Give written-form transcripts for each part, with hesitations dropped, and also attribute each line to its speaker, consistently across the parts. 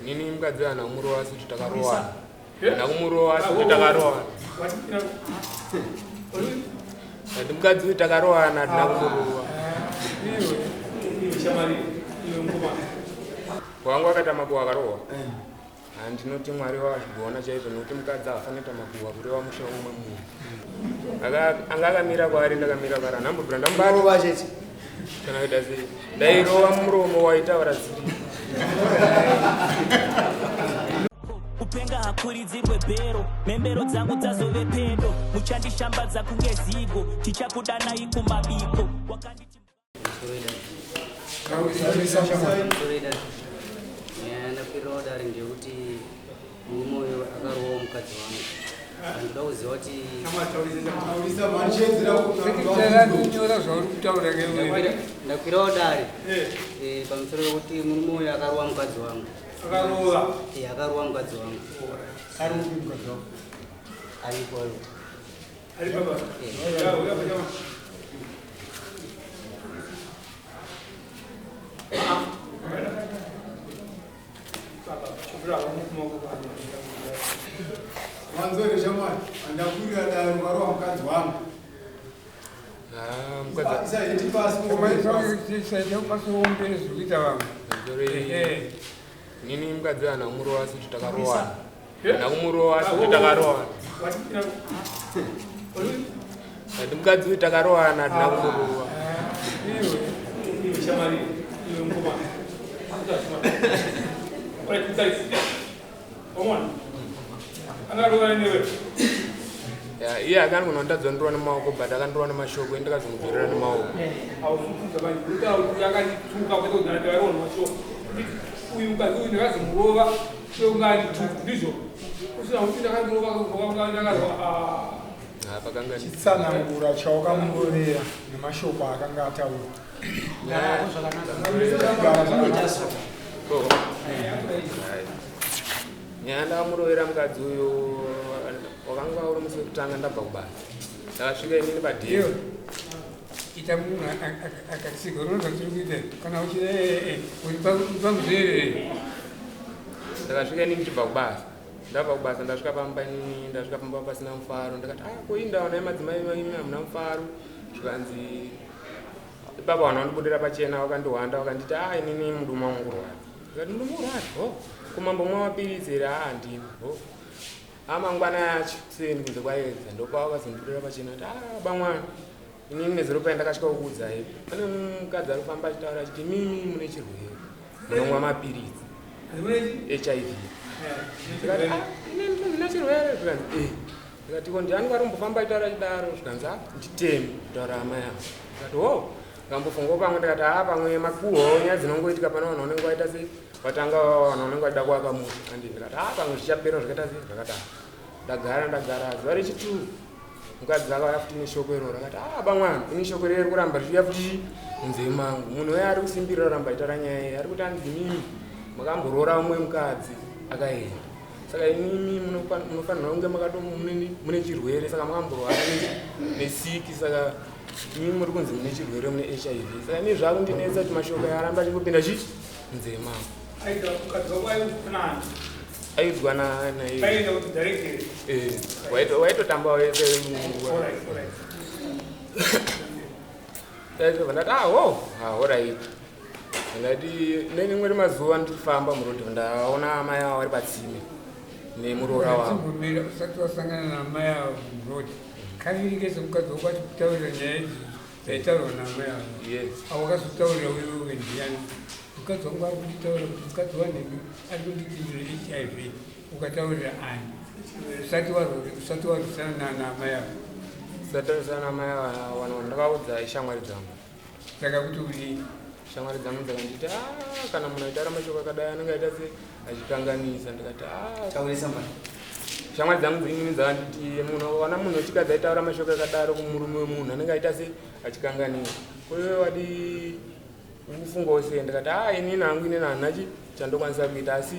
Speaker 1: Nini mukadzi ana kumurowa kuti takarowana. Na kumurowa kuti takarowana. Ati mukadzi kuti takarowana na kumurowa. Wangu akatama kuwakarowa. Ndinoti Mwari wazvigona chaizvo nokuti mukadzi afanira makuwa kurewa musha umwe munhu. Anga akamira kwaari ndakamira kwaari ndambobvira ndambarova chete. Kana kuita sei? Ndairova muromo waitaura zii.
Speaker 2: Upenga hakuridzirwe bhero, membero dzangu dzazove pedo, muchandishambadza kunge zigo, tichakudanai kumabiko.
Speaker 3: Ndakwirawo ngekuti mumoyo akarowa mukadzi wangu. Ndoda kuziva kuti ndakwirawo dare pamusoro pekuti mumoyo akarowa mukadzi wangu. Akarowa mukadzi wangu. Aripo.
Speaker 4: Manzore jamani, andakwira dare ukarowa mukadzi wangu.
Speaker 1: Mukadzi
Speaker 4: Isa iti pasi
Speaker 1: nini mukadzi ana kumurowa kuti takarowana. Na kumurowa kuti takarowana. Ati mukadzi kuti takarowana na kumurowa. Iye akanogona ndadzwa ndorwa nemaoko but akandorwa nemashoko endakazomudzorera nemaoko.
Speaker 4: chitsanangura chawakamurorera nemashoko akanga ataura.
Speaker 1: Nyaya ndakamurovera mukadzi uyo wakanga uri musi wekutanga ndabva kubasa. Ndakasvika inini padhiyo.
Speaker 5: Ita munhu akatsiga unoda kuti kuita kana uchida uri pamuzere.
Speaker 1: Ndakasvika inini ndichibva kubasa. Ndabva kubasa ndasvika pamba inini ndasvika pamba pasina mufaro ndakati koindaona madzimai vaimi hamuna mufaro. Zvikanzi ipapo vanhu vandibudira pachena vakandihwanda vakanditi inini muduma wangu rwari. Ndikati muduma urwari kumambomwa mapirizi here handini. Amangwana yacho sendi kunze kwaedza ndopavakazondibudira pachena kuti bamwana inini nezero paindakasvika kukuudzai pane mukadzi ari kufamba achitaura achiti mimi mune chirwere munomwa mapirizi HIV. Ndikati inini ndina chirwere. Zvikanzi ndikati ko ndiani kwari kumbofamba achitaura achidaro. Zvikanzi nditemi kutaura amai angu. Ndikati ngambofungawo pamwe ndikati pamwe makuhwawo nyaya dzinongoitika pane vanhu vanenge vaita sei vatanga vanhu vanenge vachida kuaka munhu. Ndikati pamwe zvichapera zvakaita sei zvakadaro. Ndagara zuva rechituru mukadzi akauya futi neshoko iroro akati bamwana ini shoko riri kuramba richiuya futi munzeve mangu. Munhu uya ari kusimbirira kuramba aitaura nyaya iyi ari kuti anditi mimi makamboroora umwe mukadzi akaenda. Saka inimi munofanirwa kunge mune chirwere saka makamboroara nesiki saka inimi muri kunzi mune chirwere mune HIV. Saka inini zvakundinetsa kuti mashoko aramba achingopinda chii munzeve mangu. Aidzwa waitotamba wese ndati alright. Ndati nerimwe remazuva ndifamba murodhi ndaona amai avo vari patsime nemuroora wavo.
Speaker 5: Usati wasangana naamai avo murodhi kaviri kese mukadzi wakwati kutaurira nyaya idzi dzaitaurwa naamai avo awakazotaurira wewe ndiani. Mukadzi wangu ari kunditaura kuti mukadzi wanhemi ari kunditindira HIV ukataurira ani usati warwisana naamai avo.
Speaker 1: Usati warwisana naamai avo vanhu vandakaudza shamwari dzangu.
Speaker 5: Saka kuti udii?
Speaker 1: Shamwari dzangu dzakanditi kana munhu aitaura mashoko akadai anenge aita se achikanganisa. Ndikati
Speaker 3: taurisa mani.
Speaker 1: Shamwari dzangu dzimwe dzakanditi wana munhu wechikadzi aitaura mashoko akadaro kumurume wemunhu anenge aita se achikanganisa. Koiwe wadi kufungawo sei? Ndikati inini hangu inini handina chandokwanisa kuita asi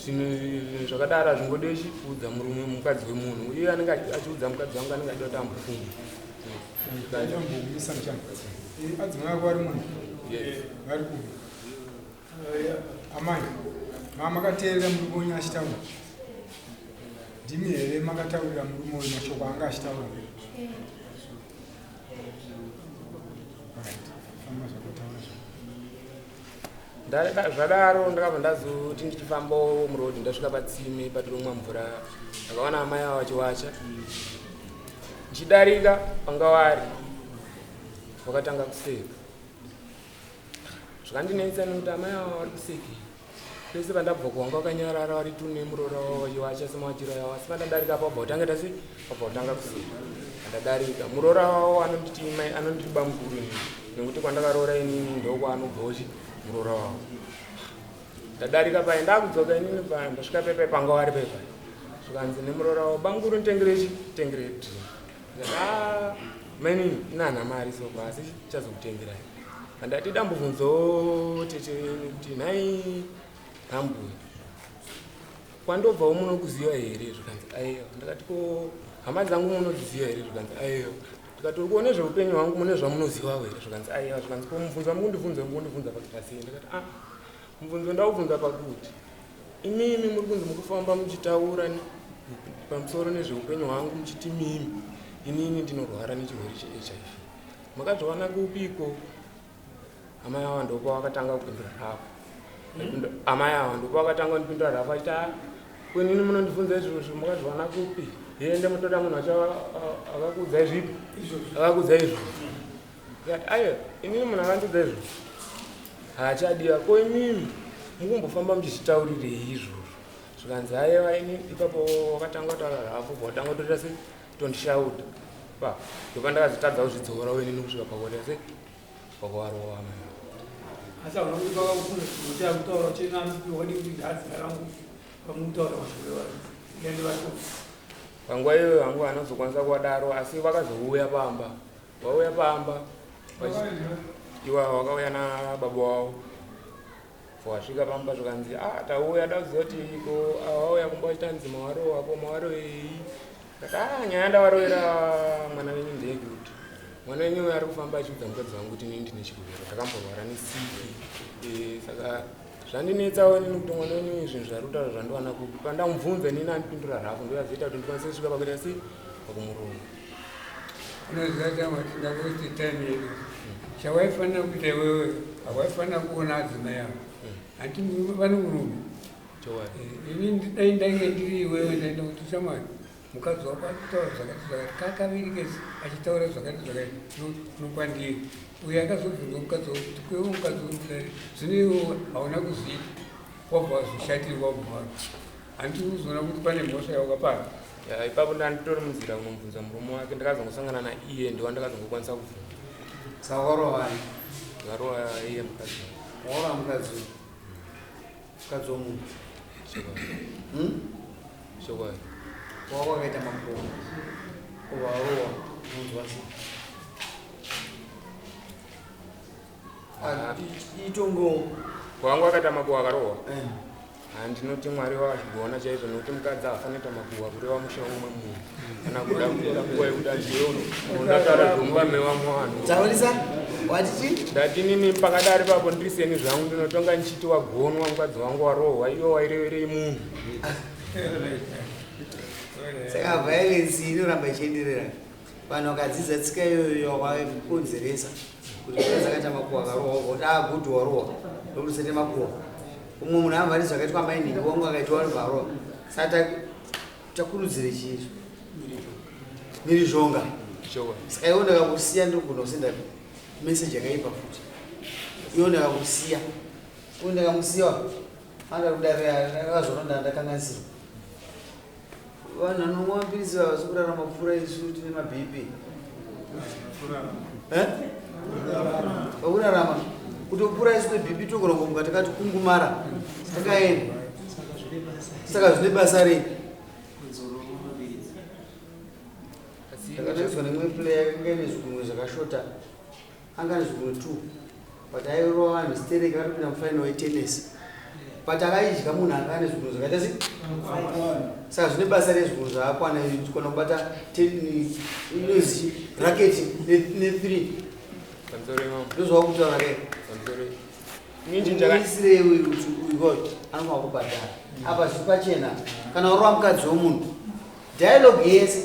Speaker 1: zvinhu zvakadaro hazvingode kuudza murume mukadzi wemunhu. Iye anenge achiudza mukadzi wangu anenge achida kuti ambofunga.
Speaker 4: Adzimai ako vari munhu vari kumwe amai makateerera murume wenyu achitaura ndimi here makataurira murume wenyu mashoko anga achitaura
Speaker 1: zvadaro ndakabva ndazoti ndichifambawo murodhi ndasvika patsime patiromwa mvura ndakaona amai avo vachiwacha ndichidarika panga vari vakatanga kuseka zvakandinetsa nekuti amai avo vari kuseka pese pandabva kuwanga vakanyarara vari tune murora wavo vachiwacha semawachiro yavo asi pandadarika pabva kutanga tasi pabva kutanga kuseka pandadarika murora wavo anonditi mai anondiba mukuru nekuti kwandakaroora inini ndokwaanobva uchi murora wavo ndadarika pai ndakudzoka inini pai ndasvika pepai panga vari pepai zvikanzi nemurora wavo banguru nitengerechi tengereti maini inana mari soko asi chazokutengerai andati dambovhunzawo tete kuti nhai hambuya kwandobvawo munokuziva here zvikanzi aiwa ndakati ko hama dzangu munodziziva here zvikanzi aiwa ndikati uri kuone zveupenyu hwangu mune zvamunozivawo here zvikanzi aiwa zvikanzi ko mubvunzo mukundibvunza pakutasei ndakati mubvunzo ndaubvunza pakuti imimi muri kunzi mukufamba muchitaura pamusoro nezveupenyu hwangu muchiti mimi inini ndinorwara nechirwere chehiv makazviwana kupiko amai ava ndopa vakatanga kupindura hapo amai ava ndopa vakatanga kundipindura hapo achiti kwenini munondibvunza izvozvo makazviwana kupi ende mutoda munhu akakuudzai zvipi akakuudzai izvozvo akati aiwa inini munhu akandiudza izvozvo haachadiwa ko imimi mukumbofamba muchichitaurirei izvozvo zvikanzi aiwa ini ipapo wakatanga kutaura hapo bvatanga kutoita se tondishauta pa ndopa ndakazotadza kuzvidzora wenini kusvika pakuota se pakuvarowa amai
Speaker 5: asi auna kuti vakakufunza kutaura chenamwadi kuti nhadzi rangu pamutaura vaende vato
Speaker 1: panguva iyoyo hangu anozokwanisa kuvadaro asi vakazouya pamba vauya pamba iwa vakauya nababa wavo vasvika pamba zvikanzi tauya dakuziva kuti iko vauya kumba vachita nzima warowa ko mawarowei kati nyaya ndavarovera mwana wenyu ndeyekuti mwana wenyu ari kufamba achiudza mukadzi wangu kuti nini ndine chirwere ndakamborwara nesiki saka zvandinetsawo nini kuti mwana wenyu zvinhu zvari kutaura zvandiwana kupi pandamubvunza nini andipindura rhafu ndoyazoita kuti ndikwanise kusvika pakuita sei pakumuromo
Speaker 5: unoziva ndakakuti time yedu chawaifanira kuita iwewe hawaifanira kuona adzimai yavo handi vane murume ini dai ndainge ndiri iwewe ndaenda kuti shamwari mukadzi wako achitaura zvakati zvakati kakavirikesi achitaura zvakati zvakati nokwandiri uyo akazobvunza mukadzi wako kuti kwewo mukadzi womudari zvino iwo hauna kuziva wabva wazvishatiri wabva waro handi kuzoona kuti pane mhosva yawakapara
Speaker 1: ipapo ndanditori munzira kunomubvunza murume wake ndakazongosangana naiye ndiwa ndakazongokwanisa kubvunza
Speaker 3: saka warovani
Speaker 1: ngarowa iye mukadzi
Speaker 3: waura mukadzi mukadzi womunhu
Speaker 1: shokwai
Speaker 3: wako akaita makomo kuvarowa unonzwa sei itongo
Speaker 1: kwangu akaita makuwa akarohwa handinoti mwari wazvigoona chaizvo nokuti mukadzi hafanoita makuhwa kureva musha umwe munhu kana kuda kuita nguva yekuti achiona undataura dhumba mewamwe vanhu
Speaker 3: taurisa watiti
Speaker 1: ndati nini pakadari papo ndiriseni zvangu ndinotonga ndichiti wagonwa mukadzi wangu warohwa iwo waireverei munhu
Speaker 3: saka violence inoramba ichienderera vanhu vakadzidza tsika iyoyo wakakonzeresa kuti mukadzi akaita makuhwa akarohwa kuti agudhu warohwa ndomusete makuhwa umwe munhu amvari zvakaitwa mainhingi wangu akaitwa vari varohwa saka takurudzire chiizvo mirizhonga saka iwo ndakakusiya ndogona kusenda meseji yakaipa futi iwo ndakakusiya uyu ndakamusiyawa andakudakazvoronda ndakanganisirwa vanhu vanomwa mapirisi vavasi kurarama pfuura isu tine mabp vakurarama kutopfuura isu nebp tokurongomka takati kungumara takaenda saka zvine basa rei takatoiswa nemwe player yakanga ine zvigunwe zvakashota anga ane zvigunwe 2 but airova vanhu stereka akatopinda mufaino wetennis but akaidya munhu anga ane zvigunwe zvakaita sei saka zvine basa rezvigunwe zvaakwana kona kubata inozi raketi ne3 ndozvakutaura kai muisire uyu anofanira kubhadhara apa zviri pachena kana urova mukadzi womunhu dialogue yese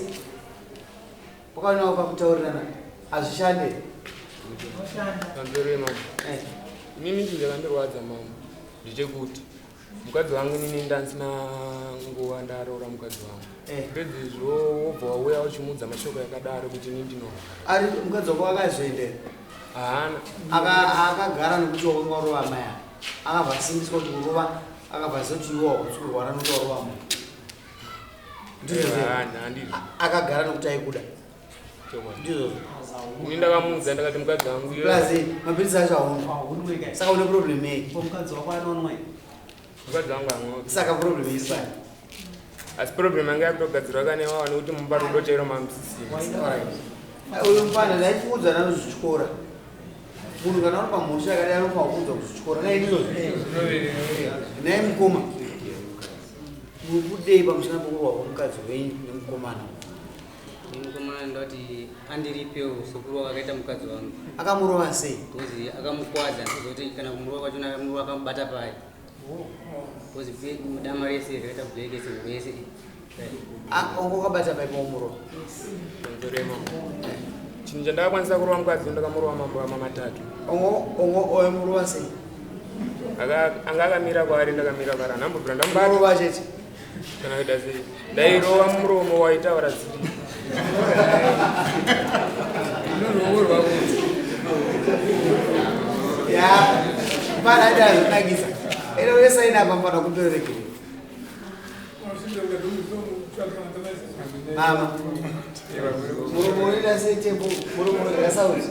Speaker 3: pakanawo pakutaurirana hazvishande
Speaker 1: kanzorema inini chindakandirwadza mama ndechekuti mukadzi wangu inini ndansina nguva ndaroora mukadzi wangu pedzizvo wobva wauya uchimudza mashoko yakadaro kuti inini ndinova
Speaker 3: ari mukadzi wako akazoendera
Speaker 1: haana
Speaker 3: akagara nokuti wakangarova mai akabva asimbiswa kuti urova akabva zoti iwo wakutsukurwara nokuti warova munhu
Speaker 1: handizvo
Speaker 3: akagara nokuti aikuda ndizvo
Speaker 1: ini ndakamudza ndakati mukadzi wangu
Speaker 3: plus mapirisi acho hauna saka une problem yei
Speaker 6: mukadzi wako anonwa
Speaker 1: mukadzi wangu ang'oki
Speaker 3: saka problem iri pani
Speaker 1: asi problem yanga yakutogadzirwa kanewawa nekuti mumba rudo chairo mamusisima
Speaker 3: uyu mupana ndaikuudza nanozvichikora munhu kana uri pamhosva yakadai anofanira kuudza kuzvichikora nainizozvi nai mukoma mukudei pamusana pokurwa kwomukadzi wenyu nemukomana
Speaker 6: mukomana ndoti andiripewo sekuru akaita mukadzi wangu
Speaker 3: akamurova sei
Speaker 6: kozi akamukwadza ndozoti kana kumurova kwachona akamurova akamubata pai kozi dama rese rakaita bleke sezvese
Speaker 3: ongokabata pai paumurova
Speaker 1: ndorema chinhu chandakakwanisa kurova mukadzi ndakamurova mambama matatu
Speaker 3: omurova sei
Speaker 1: anga akamira kwaari ndakamira kwaari anambobvira
Speaker 3: ndamurova chete
Speaker 1: kana kuita sei ndairova muromo waitaura ziri
Speaker 3: ya pana aida azonakisa ene wesaina apa mpana kutorerekera mama muromo unoita setembo muromo unogasauti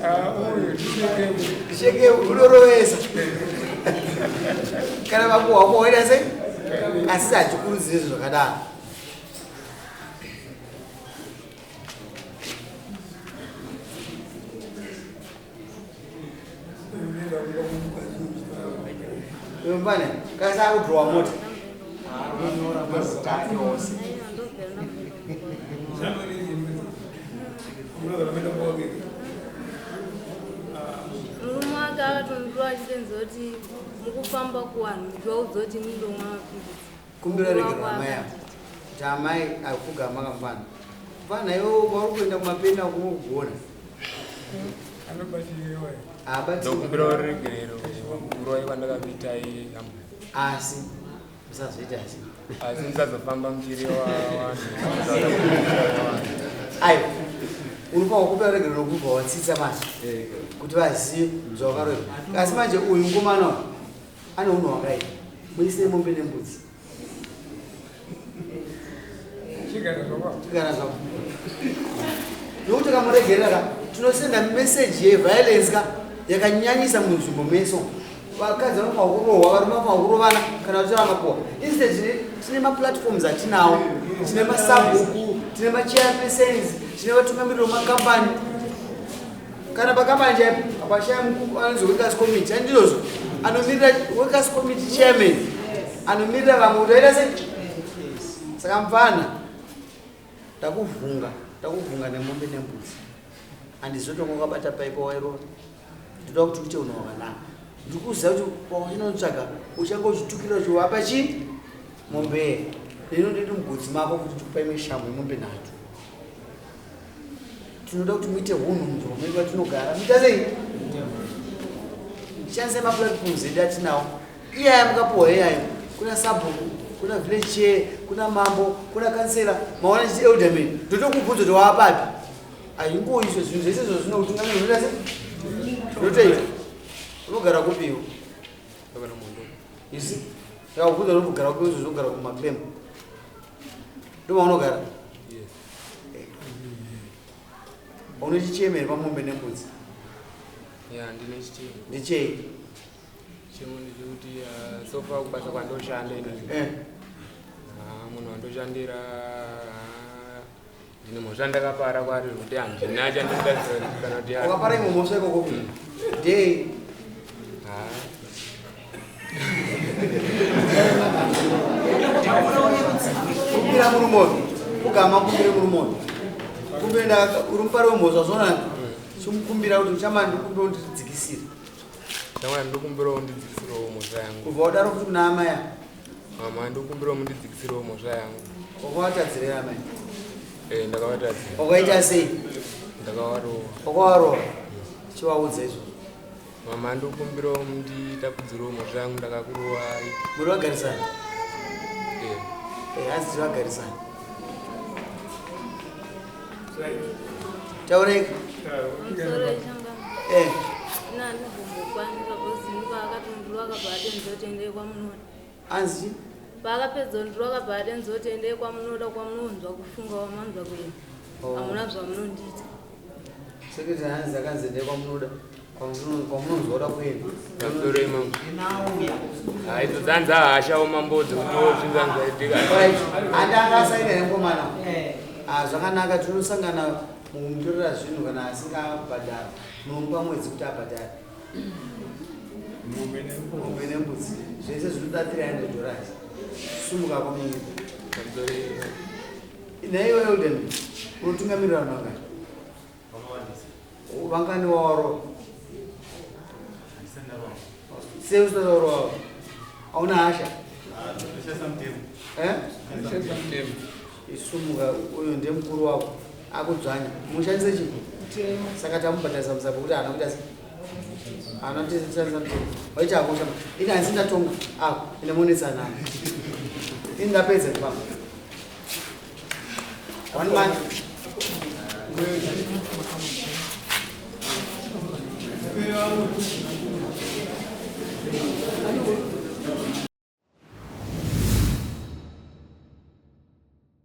Speaker 3: sheke unorovesa kana makuhwa wako waita sei asi hatikurudzire zvakadaro Mbane, kasa kudrowa mota.
Speaker 7: Murume wake akatondiwa achitenza kuti mukufamba kuvanhu ndoudzwa kuti mundomwa mapirisi.
Speaker 3: Kumbira regerwa mai ako kuti amai akufuga makambana fana iwo vari kuenda kumapeni akumogona
Speaker 1: ndokumbira uregerero uroi kwandakakuitai
Speaker 3: asi musazoita
Speaker 1: asi musazofamba muchiri
Speaker 3: aiwa unofanwa kumbira uregerero nokubva watsitsa masi kuti vazive zvavakarorwa asi manje uyu mukomana ane unhu hwakaita muisire mombe nembudzi chigara zvako nokuti kamuregerera tinosenda meseji yeviolence yakanyanyisa munzvimbo meso vakadzi vanofanwa kurohwa varume vanofanwa kurovana kana kuti vamakohwa instead tine maplatforms atinawo tine masabhuku tine machairpersons tine vatungamiriri vemakambani kana pakambani chaipo apashaya mukuru anonzi workers committee andizvozvo anomirira workers committee chairman anomirira vamwe kuti vaita sei saka mufana takuvhunga nemombe nembudzi handizotonga wakabata paipo wairova ndoda kuti uite unhu wakanaka ndikuziva kuti pauchinotsvaga uchanga uchitukira chiwapa chii mombe lino nditi mugudzi mako kuti tikupaime shambo yemombe nhatu tinoda kuti muite hunhu munzvimbo medu vatinogara muita sei shandise maplatforms edu atinawo iyaya mukapuhwa iyayo kuna sabhuku kuna village chair kuna mambo kuna kansera maona chiti elderman ndotokubvunza kuti waapapi aingoizvo zvinhu zvese izvo zvino kutungamira unoita sei ndotoita unogara kupiwo isi ndakakubvunza unogara kupiwo izvo zvinogara kumapembo ndomaunogara une chichemere pamombe nembudzi ndechei
Speaker 1: chimwe ndechekuti sofa kubasa kwandoshanda inini munhu wandoshandira ndine mhosva ndakapara kwari kuti handina chandingaziva kana kuti
Speaker 3: wakapara imwe mhosva ikoko dei kumbira murumovi kugama kumbire murumovi kumbire uri mupari wemhosva zvonani chimukumbira kuti uchama ndikumbira kuti tidzikisire
Speaker 1: ndamwana ndokumbirawo mundidzikisirewo mhosva yangu.
Speaker 3: Kubva wadaro kuti kuna amai ako?
Speaker 1: Mama ndokumbirawo mundidzikisirewo mhosva yangu.
Speaker 3: Wakawatadzirira amai?
Speaker 1: Ndakavatadzira.
Speaker 3: Wakaita sei?
Speaker 1: Ndakawarowa.
Speaker 3: Wakawarowa? Chivaudza izvo.
Speaker 1: Mama ndokumbirawo munditapudzirewo mhosva yangu ndakakurowai.
Speaker 3: Muri vagarisana? Hanzi tivagarisana. Taurei.
Speaker 7: Musoro ichanga. Nani kumbokwanisa kuziva akatondurwa akabva nzotendei kwamunoda.
Speaker 3: Hanzi?
Speaker 7: Paakapedza ndurwa akabva nzotendei kwamunoda kwamunonzwa kufunga wamanzwa kuenda. Hamuna zvamunondiita.
Speaker 3: Sekuti hanzi akanzendei kwamunoda. Kwamunonzwa kuda kuenda.
Speaker 1: Tamusoro imamo. Idzo dzanzi ahashawo mambodzi kuti zvinzanzaitika.
Speaker 3: Andangasaina nekomana. Zvakanaka tinosangana mumutorera zvinhu kana asingabhadhara. Munomupa mwedzi kuti abhadhare. Mombe nembudzi. Zvese zvinoda $300. Sumuka kwamunyika. Naiwe Elden, unotungamirira vanhu vangani? Vangani wawarowa? Sei usina warowa? Hauna hasha? Isumuka uyo ndiye mukuru wako. Akudzvanya. Mushandise chipi? Saka tamubhadharisa musapo kuti haana kuita sei? Haana kuti shandisa mutemo. Waita akosha. Ini hanzi ndatonga. Ine monetsana. Ini ndapedza kupamba. 1 month.
Speaker 4: Yeah.